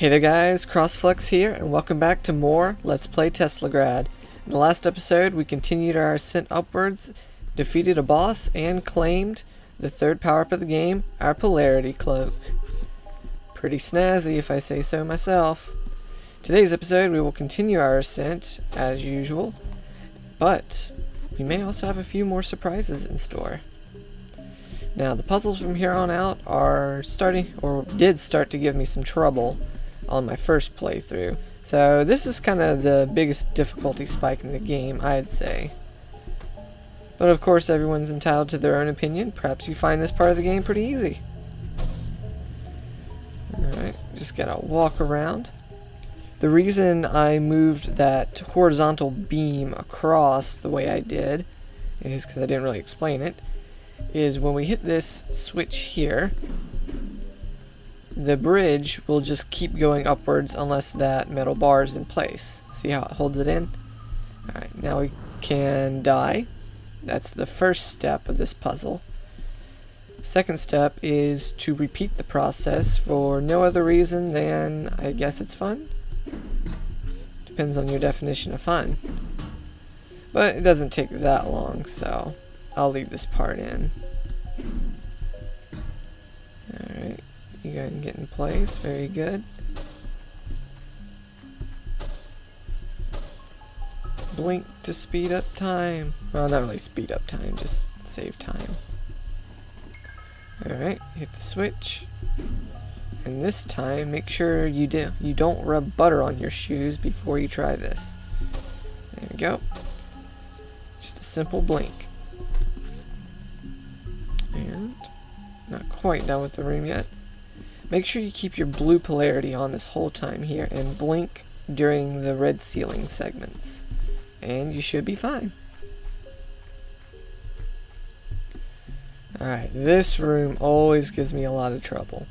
Hey there guys, CrossFlux here, and welcome back to more Let's Play Teslagrad. In the last episode, we continued our ascent upwards, defeated a boss, and claimed the third power-up of the game, our Polarity Cloak. Pretty snazzy if I say so myself. Today's episode, we will continue our ascent, as usual, but we may also have a few more surprises in store. Now, the puzzles from here on out are did start to give me some trouble on my first playthrough. So this is kind of the biggest difficulty spike in the game, I'd say. But of course, everyone's entitled to their own opinion. Perhaps you find this part of the game pretty easy. Alright, just gotta walk around. The reason I moved that horizontal beam across the way I did is because I didn't really explain it. Is when we hit this switch here, the bridge will just keep going upwards unless that metal bar is in place. See how it holds it in? Alright, now we can die. That's the first step of this puzzle. Second step is to repeat the process for no other reason than, I guess it's fun? Depends on your definition of fun. But it doesn't take that long, so I'll leave this part in. Alright. You go ahead and get in place. Very good. Blink to speed up time. Well, not really speed up time, just save time. Alright, hit the switch. And this time, make sure you don't rub butter on your shoes before you try this. There we go. Just a simple blink. And not quite done with the room yet. Make sure you keep your blue polarity on this whole time here and blink during the red ceiling segments. And you should be fine. Alright, this room always gives me a lot of trouble.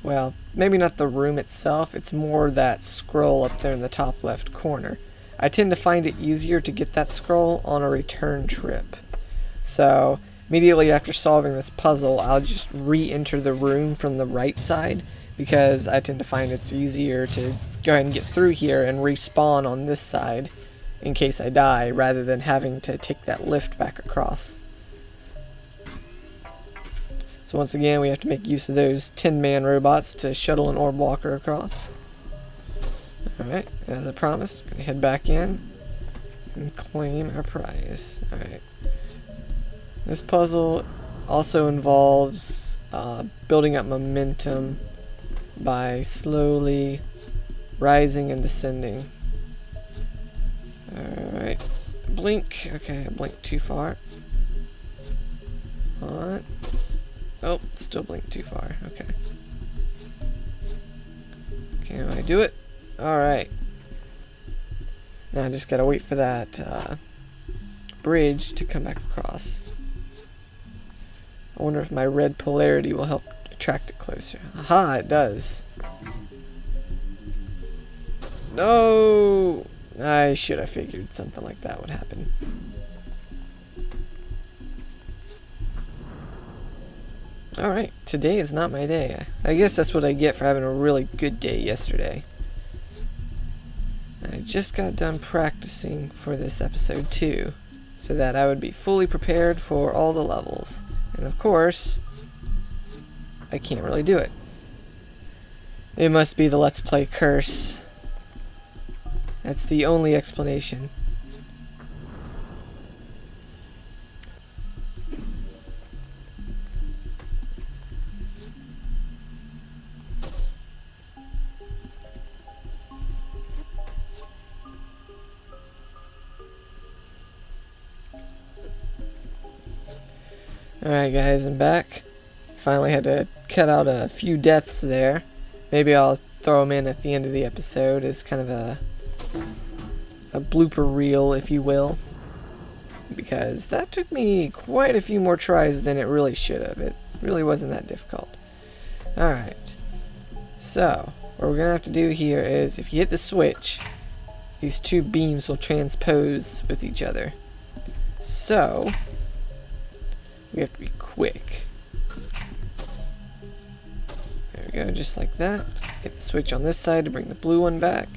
Well, maybe not the room itself, it's more that scroll up there in the top left corner. I tend to find it easier to get that scroll on a return trip. So immediately after solving this puzzle, I'll just re-enter the room from the right side because I tend to find it's easier to go ahead and get through here and respawn on this side in case I die rather than having to take that lift back across. So once again, we have to make use of those 10-man robots to shuttle an orb walker across. Alright, as I promised, gonna head back in and claim our prize. Alright. This puzzle also involves building up momentum by slowly rising and descending. Alright, blink. Okay, I blinked too far. On. Oh, still blinked too far. Okay. Can I do it? Alright. Now I just gotta wait for that bridge to come back across. I wonder if my red polarity will help attract it closer. Aha, it does. No! I should have figured something like that would happen. Alright, today is not my day. I guess that's what I get for having a really good day yesterday. I just got done practicing for this episode too, so that I would be fully prepared for all the levels. And of course, I can't really do it. It must be the Let's Play curse. That's the only explanation. Alright guys, I'm back. Finally had to cut out a few deaths there. Maybe I'll throw them in at the end of the episode as kind of a blooper reel, if you will. Because that took me quite a few more tries than it really should have. It really wasn't that difficult. Alright. So, what we're going to have to do here is, if you hit the switch, these two beams will transpose with each other. So we have to be quick. There we go, just like that. Hit the switch on this side to bring the blue one back.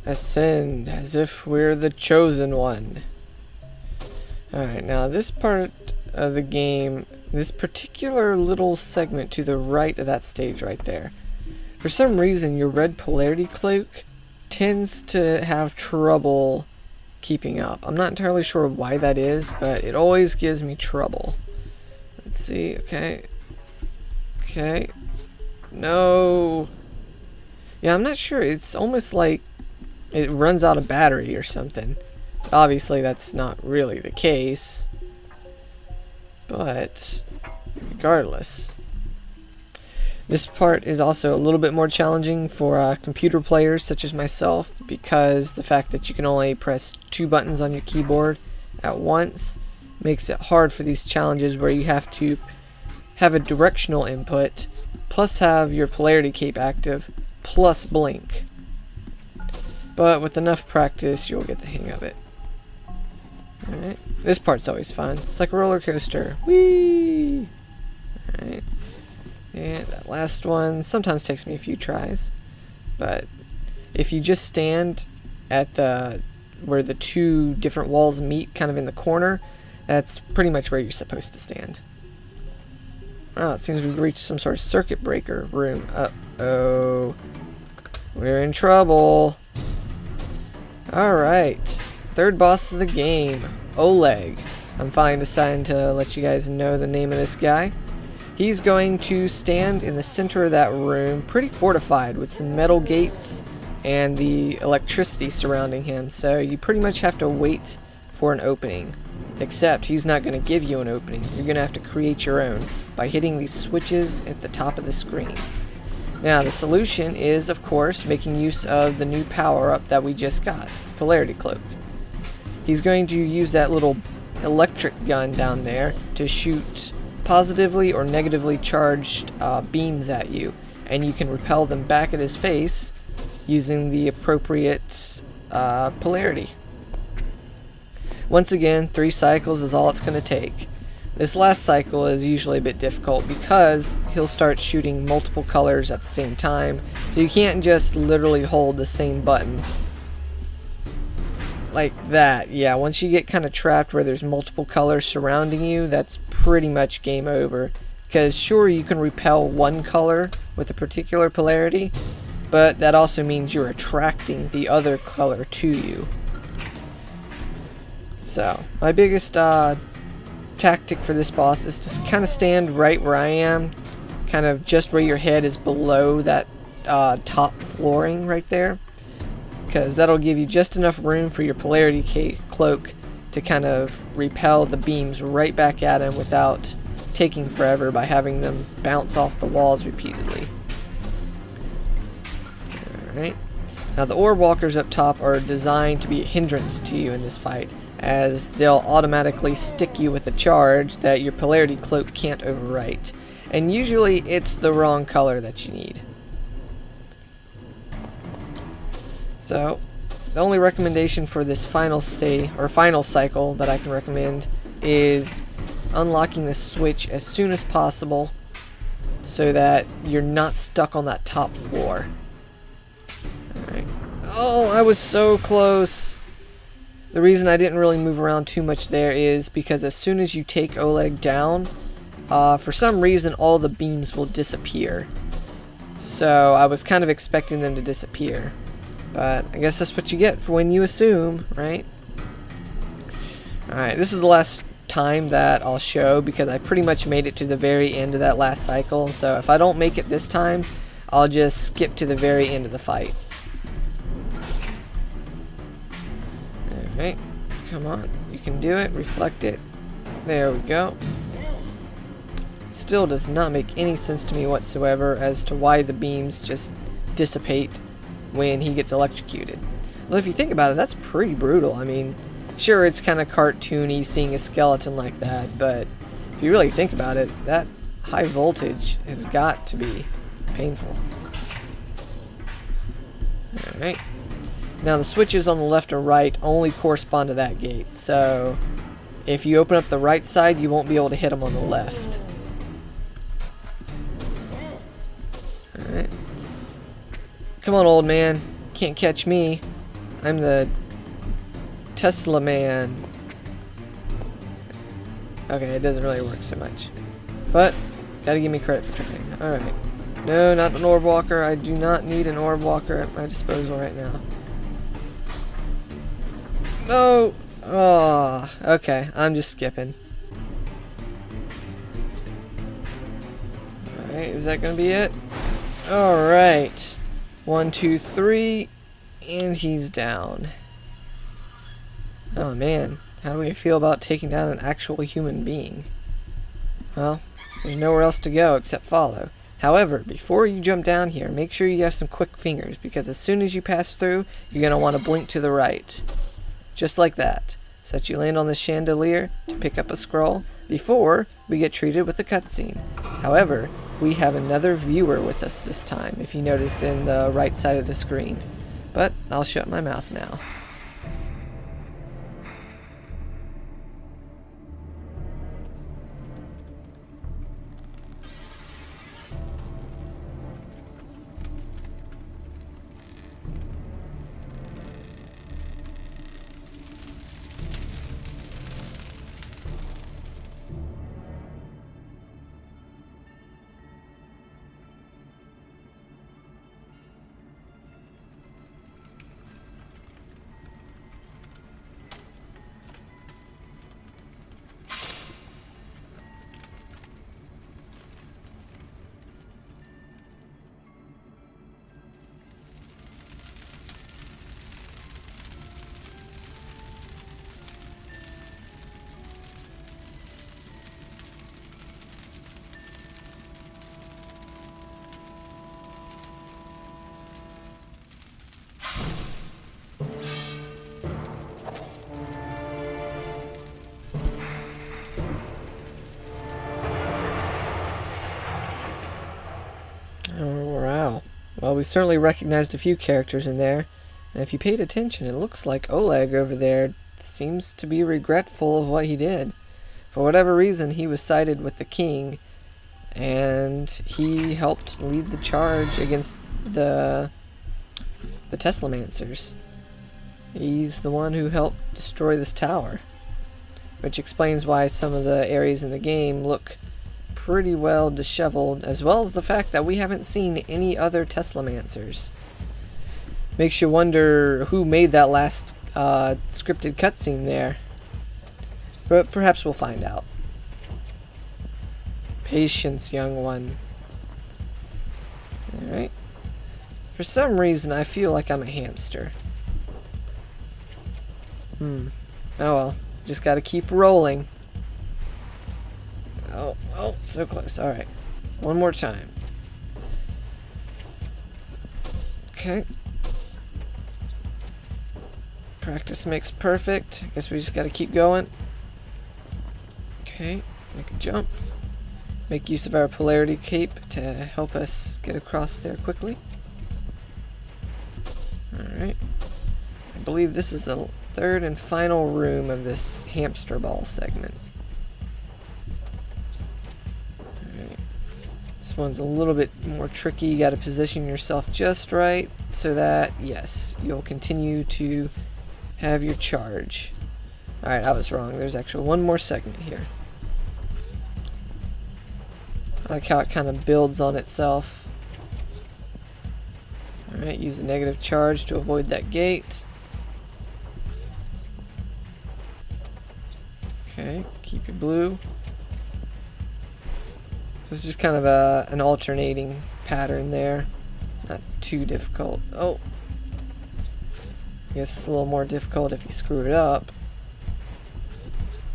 Ascend as if we're the chosen one. Alright, now this part of the game, this particular little segment to the right of that stage right there, for some reason your red Polarity Cloak tends to have trouble keeping up. I'm not entirely sure why that is, but it always gives me trouble. Let's see, okay. Okay. No. Yeah, I'm not sure. It's almost like it runs out of battery or something. But obviously that's not really the case. But regardless, this part is also a little bit more challenging for computer players such as myself, because the fact that you can only press 2 buttons on your keyboard at once makes it hard for these challenges where you have to have a directional input plus have your polarity cape active plus blink. But with enough practice you'll get the hang of it. Alright, this part's always fun. It's like a roller coaster. Whee! Alright. And that last one sometimes takes me a few tries, but if you just stand at the where the 2 different walls meet, kind of in the corner, that's pretty much where you're supposed to stand. Oh, it seems we've reached some sort of circuit breaker room. Uh-oh. We're in trouble. Alright. Third boss of the game, Oleg. I'm finally deciding to let you guys know the name of this guy. He's going to stand in the center of that room, pretty fortified with some metal gates and the electricity surrounding him. So you pretty much have to wait for an opening. Except he's not going to give you an opening. You're going to have to create your own by hitting these switches at the top of the screen. Now the solution is, of course, making use of the new power-up that we just got, Polarity Cloak. He's going to use that little electric gun down there to shoot positively or negatively charged beams at you, and you can repel them back at his face using the appropriate polarity. Once again, 3 cycles is all it's going to take. This last cycle is usually a bit difficult because he'll start shooting multiple colors at the same time, so you can't just literally hold the same button like that. Yeah, once you get kind of trapped where there's multiple colors surrounding you, that's pretty much game over. Because sure, you can repel one color with a particular polarity, but that also means you're attracting the other color to you. So, my biggest tactic for this boss is to kind of stand right where I am, kind of just where your head is below that top flooring right there, because that'll give you just enough room for your Polarity Cloak to kind of repel the beams right back at him without taking forever by having them bounce off the walls repeatedly. Alright. Now the orb walkers up top are designed to be a hindrance to you in this fight, as they'll automatically stick you with a charge that your Polarity Cloak can't overwrite. And usually it's the wrong color that you need. So, the only recommendation for this final cycle that I can recommend is unlocking this switch as soon as possible so that you're not stuck on that top floor. Alright. Oh, I was so close! The reason I didn't really move around too much there is because as soon as you take Oleg down, for some reason all the beams will disappear. So I was kind of expecting them to disappear. But I guess that's what you get for when you assume, right? Alright, this is the last time that I'll show because I pretty much made it to the very end of that last cycle. So if I don't make it this time, I'll just skip to the very end of the fight. Alright, come on, you can do it, reflect it. There we go. Still does not make any sense to me whatsoever as to why the beams just dissipate when he gets electrocuted. Well, if you think about it, that's pretty brutal. I mean, sure, it's kind of cartoony seeing a skeleton like that, but if you really think about it, that high voltage has got to be painful. Alright. Now the switches on the left and right only correspond to that gate, so if you open up the right side, you won't be able to hit them on the left. Alright. Come on, old man. Can't catch me. I'm the Tesla man. Okay, it doesn't really work so much. But, gotta give me credit for trying. Alright. No, not an orb walker. I do not need an orb walker at my disposal right now. No! Oh, okay. I'm just skipping. Alright, is that gonna be it? Alright. 1, 2, 3. And he's down. Oh man. How do we feel about taking down an actual human being? Well, there's nowhere else to go except follow. However, before you jump down here, make sure you have some quick fingers, because as soon as you pass through, you're going to want to blink to the right. Just like that. So that you land on the chandelier to pick up a scroll before we get treated with a cutscene. However, we have another viewer with us this time, if you notice in the right side of the screen. But I'll shut my mouth now. Wow. Well, we certainly recognized a few characters in there. And if you paid attention, it looks like Oleg over there seems to be regretful of what he did. For whatever reason, he was sided with the king, and he helped lead the charge against the Teslamancers. He's the one who helped destroy this tower, which explains why some of the areas in the game look pretty well disheveled, as well as the fact that we haven't seen any other Teslamancers. Makes you wonder who made that last scripted cutscene there. But perhaps we'll find out. Patience, young one. Alright. For some reason, I feel like I'm a hamster. Oh well. Just gotta keep rolling. Oh, so close. Alright. One more time. Okay. Practice makes perfect. I guess we just gotta keep going. Okay. Make a jump. Make use of our Polarity Cape to help us get across there quickly. Alright. I believe this is the third and final room of this hamster ball segment. Alright. This one's a little bit more tricky. You gotta position yourself just right so that, yes, you'll continue to have your charge. Alright, I was wrong. There's actually one more segment here. I like how it kind of builds on itself. Alright, use a negative charge to avoid that gate. Okay, keep your blue. So it's just kind of an alternating pattern there. Not too difficult. Oh! I guess it's a little more difficult if you screw it up.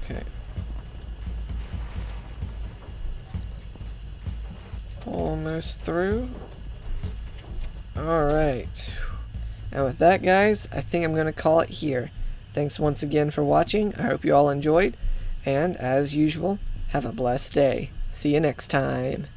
Okay. Almost through. Alright. And with that, guys, I think I'm going to call it here. Thanks once again for watching. I hope you all enjoyed. And as usual, have a blessed day. See you next time.